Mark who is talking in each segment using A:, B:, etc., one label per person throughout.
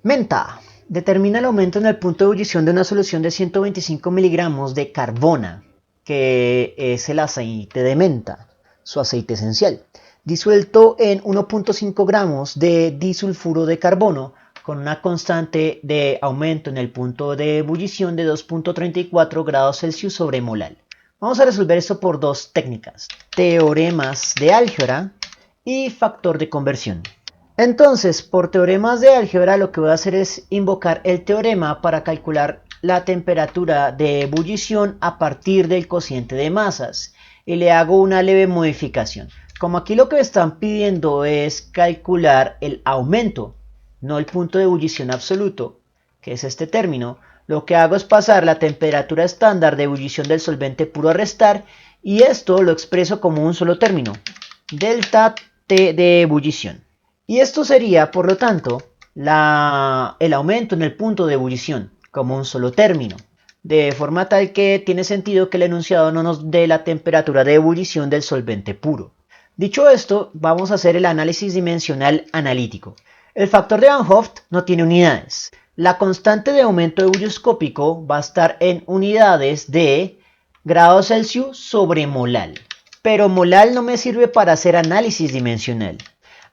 A: Menta. Determina el aumento en el punto de ebullición de una solución de 125 miligramos de carbona, que es el aceite de menta, su aceite esencial, disuelto en 1.5 gramos de disulfuro de carbono con una constante de aumento en el punto de ebullición de 2.34 grados Celsius sobre molar. Vamos a resolver esto por dos técnicas: teoremas de álgebra y factor de conversión. Entonces, por teoremas de álgebra, lo que voy a hacer es invocar el teorema para calcular la temperatura de ebullición a partir del cociente de masas, y le hago una leve modificación. Como aquí lo que me están pidiendo es calcular el aumento, no el punto de ebullición absoluto, que es este término, lo que hago es pasar la temperatura estándar de ebullición del solvente puro a restar, y esto lo expreso como un solo término, delta T de ebullición. Y esto sería, por lo tanto, el aumento en el punto de ebullición, como un solo término, de forma tal que tiene sentido que el enunciado no nos dé la temperatura de ebullición del solvente puro. Dicho esto, vamos a hacer el análisis dimensional analítico. El factor de Van Hoff no tiene unidades. La constante de aumento ebullioscópico va a estar en unidades de grados Celsius sobre molal. Pero molal no me sirve para hacer análisis dimensional.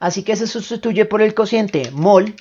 A: Así que se sustituye por el cociente mol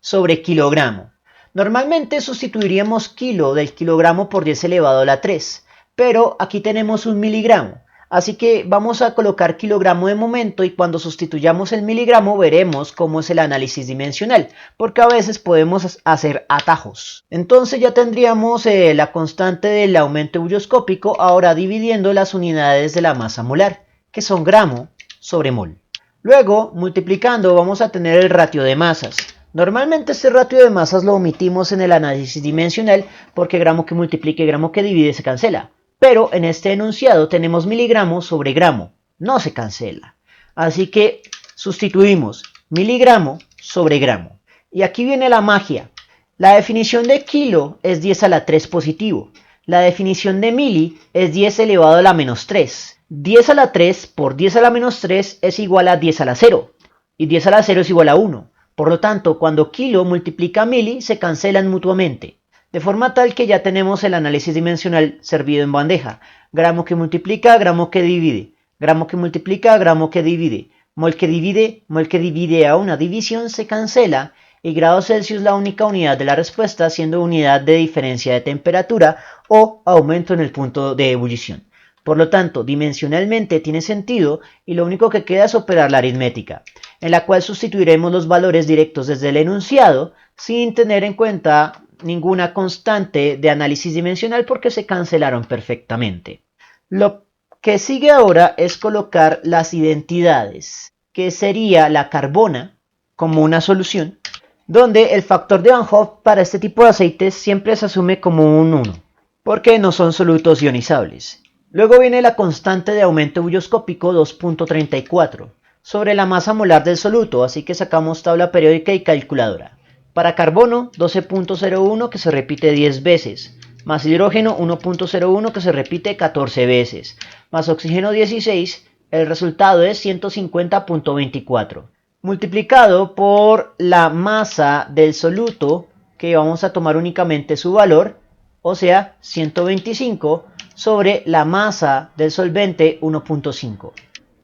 A: sobre kilogramo. Normalmente sustituiríamos kilo del kilogramo por 10 elevado a la 3, pero aquí tenemos un miligramo. Así que vamos a colocar kilogramo de momento, y cuando sustituyamos el miligramo veremos cómo es el análisis dimensional, porque a veces podemos hacer atajos. Entonces ya tendríamos la constante del aumento ebullioscópico ahora dividiendo las unidades de la masa molar, que son gramo sobre mol. Luego, multiplicando, vamos a tener el ratio de masas. Normalmente este ratio de masas lo omitimos en el análisis dimensional porque gramo que multiplique gramo que divide se cancela. Pero en este enunciado tenemos miligramo sobre gramo, no se cancela. Así que sustituimos miligramo sobre gramo. Y aquí viene la magia. La definición de kilo es 10 a la 3 positivo. La definición de mili es 10 elevado a la menos 3. 10 a la 3 por 10 a la menos 3 es igual a 10 a la 0. Y 10 a la 0 es igual a 1. Por lo tanto, cuando kilo multiplica mili, se cancelan mutuamente. De forma tal que ya tenemos el análisis dimensional servido en bandeja. Gramo que multiplica, gramo que divide. Gramo que multiplica, gramo que divide. Mol que divide a una división se cancela. Y grados Celsius la única unidad de la respuesta, siendo unidad de diferencia de temperatura o aumento en el punto de ebullición. Por lo tanto, dimensionalmente tiene sentido y lo único que queda es operar la aritmética, en la cual sustituiremos los valores directos desde el enunciado sin tener en cuenta ninguna constante de análisis dimensional porque se cancelaron perfectamente. Lo que sigue ahora es colocar las identidades, que sería la carbona como una solución, donde el factor de Van Hoff para este tipo de aceites siempre se asume como un 1, porque no son solutos ionizables. Luego viene la constante de aumento ebullioscópico 2.34 sobre la masa molar del soluto, así que sacamos tabla periódica y calculadora. Para carbono 12.01 que se repite 10 veces, más hidrógeno 1.01 que se repite 14 veces, más oxígeno 16, el resultado es 150.24. Multiplicado por la masa del soluto, que vamos a tomar únicamente su valor, o sea 125, sobre la masa del solvente 1.5.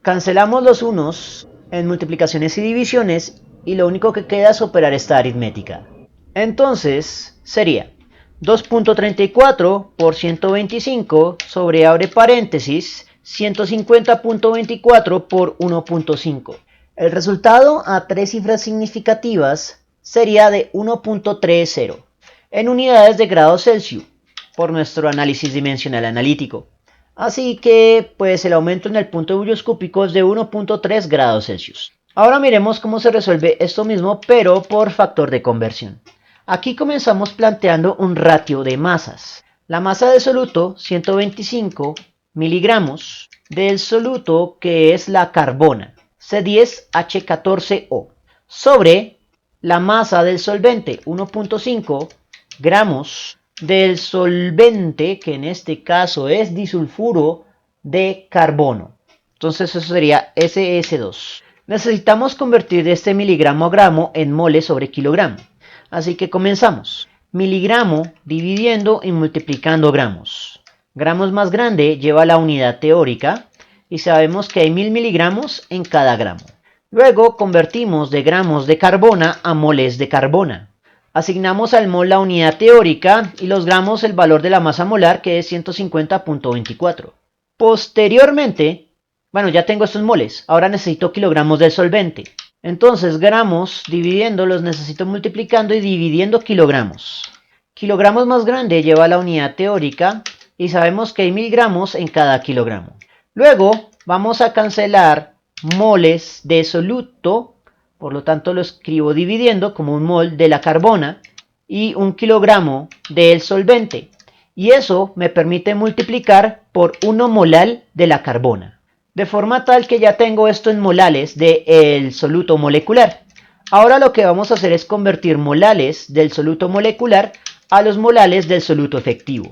A: Cancelamos los unos en multiplicaciones y divisiones y lo único que queda es operar esta aritmética. Entonces sería 2.34 por 125 sobre, abre paréntesis, 150.24 por 1.5. El resultado a tres cifras significativas sería de 1.30 en unidades de grados Celsius por nuestro análisis dimensional analítico. Así que pues el aumento en el punto ebullioscópico es de 1.3 grados Celsius. Ahora miremos cómo se resuelve esto mismo, pero por factor de conversión. Aquí comenzamos planteando un ratio de masas. La masa del soluto, 125 miligramos del soluto, que es la carbona, C10H14O, sobre la masa del solvente, 1.5 gramos del solvente, que en este caso es disulfuro de carbono. Entonces eso sería SS2. Necesitamos convertir este miligramo a gramo en mole sobre kilogramo. Así que comenzamos. Miligramo dividiendo y multiplicando gramos. Gramos más grande lleva la unidad teórica y sabemos que hay 1000 miligramos en cada gramo. Luego convertimos de gramos de carbona a moles de carbona. Asignamos al mol la unidad teórica y los gramos el valor de la masa molar, que es 150.24. Posteriormente, bueno, ya tengo estos moles, ahora necesito kilogramos del solvente. Entonces gramos dividiendo los necesito multiplicando y dividiendo kilogramos. Kilogramos más grande lleva la unidad teórica y sabemos que hay 1000 gramos en cada kilogramo. Luego vamos a cancelar moles de soluto, por lo tanto lo escribo dividiendo como un mol de la carbona y un kilogramo del solvente. Y eso me permite multiplicar por 1 molal de la carbona. De forma tal que ya tengo esto en molales del soluto molecular. Ahora lo que vamos a hacer es convertir molales del soluto molecular a los molales del soluto efectivo.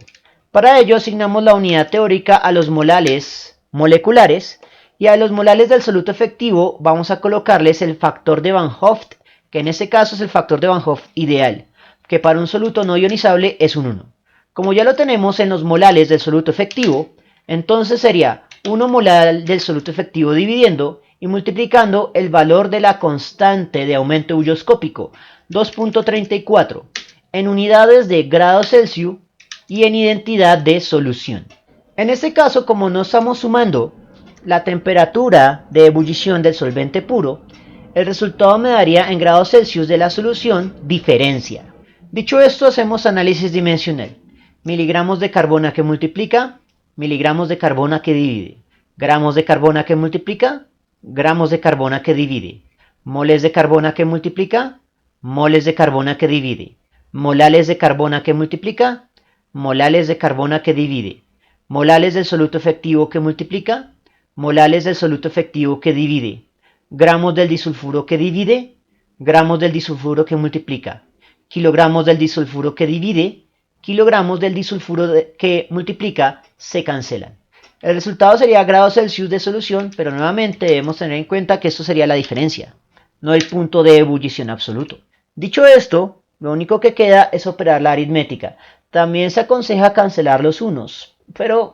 A: Para ello asignamos la unidad teórica a los molales moleculares y a los molales del soluto efectivo vamos a colocarles el factor de Van Hoft, que en este caso es el factor de Van Hoft ideal, que para un soluto no ionizable es un 1. Como ya lo tenemos en los molales del soluto efectivo, entonces sería 1 molar del soluto efectivo dividiendo y multiplicando el valor de la constante de aumento ebulloscópico, 2.34, en unidades de grados Celsius y en identidad de solución. En este caso, como no estamos sumando la temperatura de ebullición del solvente puro, el resultado me daría en grados Celsius de la solución diferencia. Dicho esto, hacemos análisis dimensional. Miligramos de carbona que multiplica, miligramos de carbona que divide. Gramos de carbona que multiplica, gramos de carbona que divide. Moles de carbona que multiplica, moles de carbona que divide. Molales de carbona que multiplica, molales de carbona que divide. Molales del soluto efectivo que multiplica, molales del soluto efectivo que divide. Gramos del disulfuro que divide, gramos del disulfuro que multiplica. Kilogramos del disulfuro que divide, kilogramos del disulfuro que multiplica, se cancelan. El resultado sería grados Celsius de solución, pero nuevamente debemos tener en cuenta que esto sería la diferencia, no el punto de ebullición absoluto. Dicho esto, lo único que queda es operar la aritmética. También se aconseja cancelar los unos, pero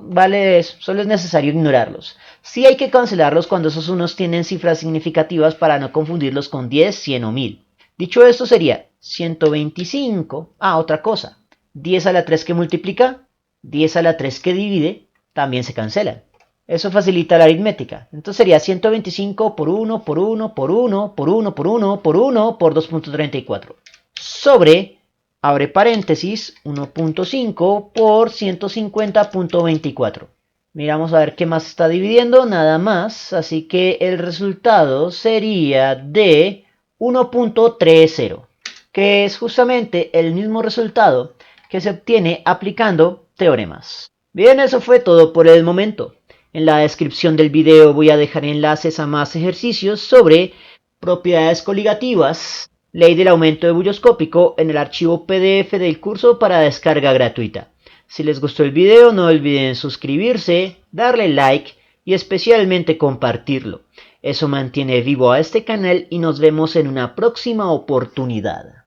A: solo es necesario ignorarlos. Sí hay que cancelarlos cuando esos unos tienen cifras significativas para no confundirlos con 10, 100 o 1000. Dicho esto sería 125, otra cosa, 10 a la 3 que multiplica, 10 a la 3 que divide, también se cancelan. Eso facilita la aritmética. Entonces sería 125 por 1, por 1, por 1, por 1, por 1, por 1, por 2.34. Sobre, abre paréntesis, 1.5 por 150.24. Miramos a ver qué más está dividiendo, nada más. Así que el resultado sería de 1.30, que es justamente el mismo resultado que se obtiene aplicando teoremas. Bien, eso fue todo por el momento. En la descripción del video voy a dejar enlaces a más ejercicios sobre propiedades coligativas, ley del aumento ebulloscópico en el archivo PDF del curso para descarga gratuita. Si les gustó el video, no olviden suscribirse, darle like y especialmente compartirlo. Eso mantiene vivo a este canal y nos vemos en una próxima oportunidad.